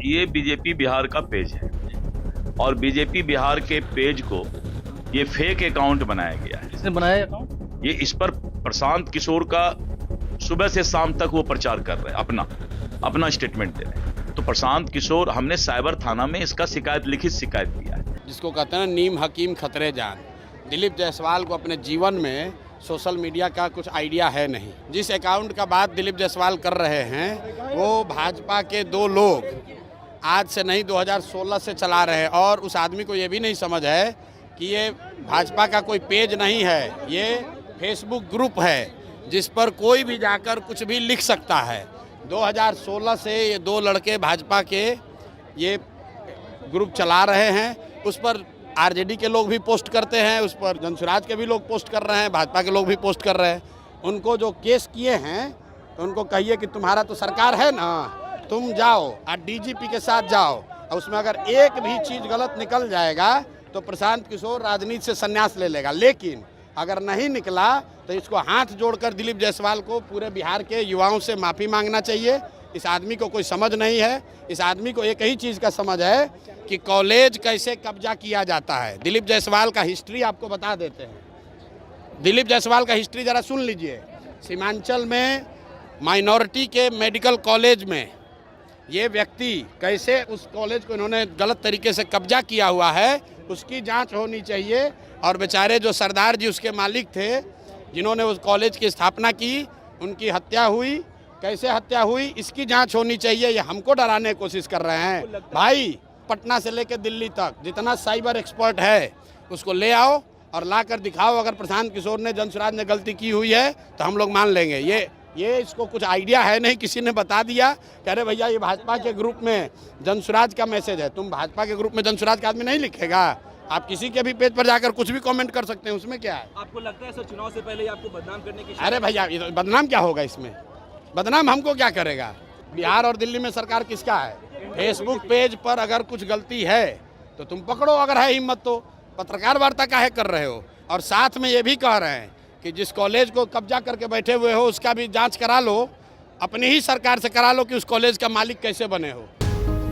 ये बीजेपी बिहार का पेज है और बीजेपी बिहार के पेज को ये फेक अकाउंट बनाया गया है। किसने बनाया अकाउंट? ये इस पर प्रशांत किशोर का सुबह से शाम तक वो प्रचार कर रहे हैं, अपना स्टेटमेंट दे रहे हैं। तो प्रशांत किशोर, हमने साइबर थाना में इसका लिखित शिकायत दिया है। जिसको कहते हैं नीम हकीम खतरे जान। दिलीप जायसवाल को अपने जीवन में सोशल मीडिया का कुछ आइडिया है नहीं। जिस अकाउंट का बात दिलीप जायसवाल कर रहे हैं वो भाजपा के दो लोग आज से नहीं 2016 से चला रहे हैं और उस आदमी को ये भी नहीं समझ है कि ये भाजपा का कोई पेज नहीं है, ये फेसबुक ग्रुप है जिस पर कोई भी जाकर कुछ भी लिख सकता है। 2016 से ये दो लड़के भाजपा के ये ग्रुप चला रहे हैं। उस पर आरजेडी के लोग भी पोस्ट करते हैं, उस पर जनसुराज के भी लोग पोस्ट कर रहे हैं, भाजपा के लोग भी पोस्ट कर रहे हैं। उनको जो केस किए हैं तो उनको कहिए कि तुम्हारा तो सरकार है ना, तुम जाओ और डीजीपी के साथ जाओ और उसमें अगर एक भी चीज़ गलत निकल जाएगा तो प्रशांत किशोर राजनीति से संन्यास ले लेगा। लेकिन अगर नहीं निकला तो इसको हाथ जोड़कर दिलीप जायसवाल को पूरे बिहार के युवाओं से माफ़ी मांगना चाहिए। इस आदमी को कोई समझ नहीं है। इस आदमी को एक ही चीज़ का समझ है कि कॉलेज कैसे कब्जा किया जाता है। दिलीप जायसवाल का हिस्ट्री आपको बता देते हैं। दिलीप जायसवाल का हिस्ट्री ज़रा सुन लीजिए। सीमांचल में माइनॉरिटी के मेडिकल कॉलेज में ये व्यक्ति कैसे उस कॉलेज को इन्होंने गलत तरीके से कब्जा किया हुआ है, उसकी जांच होनी चाहिए। और बेचारे जो सरदार जी उसके मालिक थे जिन्होंने उस कॉलेज की स्थापना की, उनकी हत्या हुई, कैसे हत्या हुई, इसकी जांच होनी चाहिए। ये हमको डराने की कोशिश कर रहे हैं। भाई, पटना से लेकर दिल्ली तक जितना साइबर एक्सपर्ट है उसको ले आओ और ला कर दिखाओ। अगर प्रशांत किशोर ने, जनसुराज ने गलती की हुई है तो हम लोग मान लेंगे। ये इसको कुछ आइडिया है नहीं, किसी ने बता दिया कह रहे भैया ये भाजपा के ग्रुप में जनसुराज का मैसेज है। तुम भाजपा के ग्रुप में जनसुराज का आदमी नहीं लिखेगा। आप किसी के भी पेज पर जाकर कुछ भी कमेंट कर सकते हैं, उसमें क्या है? आपको लगता है सर चुनाव से पहले आपको बदनाम करने की? अरे भैया, बदनाम क्या होगा इसमें? बदनाम हमको क्या करेगा? बिहार और दिल्ली में सरकार किसका है? फेसबुक पेज पर अगर कुछ गलती है तो तुम पकड़ो, अगर है हिम्मत तो। पत्रकार वार्ता काहे कर रहे हो? और साथ में ये भी कह रहे हैं कि जिस कॉलेज को कब्जा करके बैठे हुए हो उसका भी जांच करा लो, अपनी ही सरकार से करा लो कि उस कॉलेज का मालिक कैसे बने हो।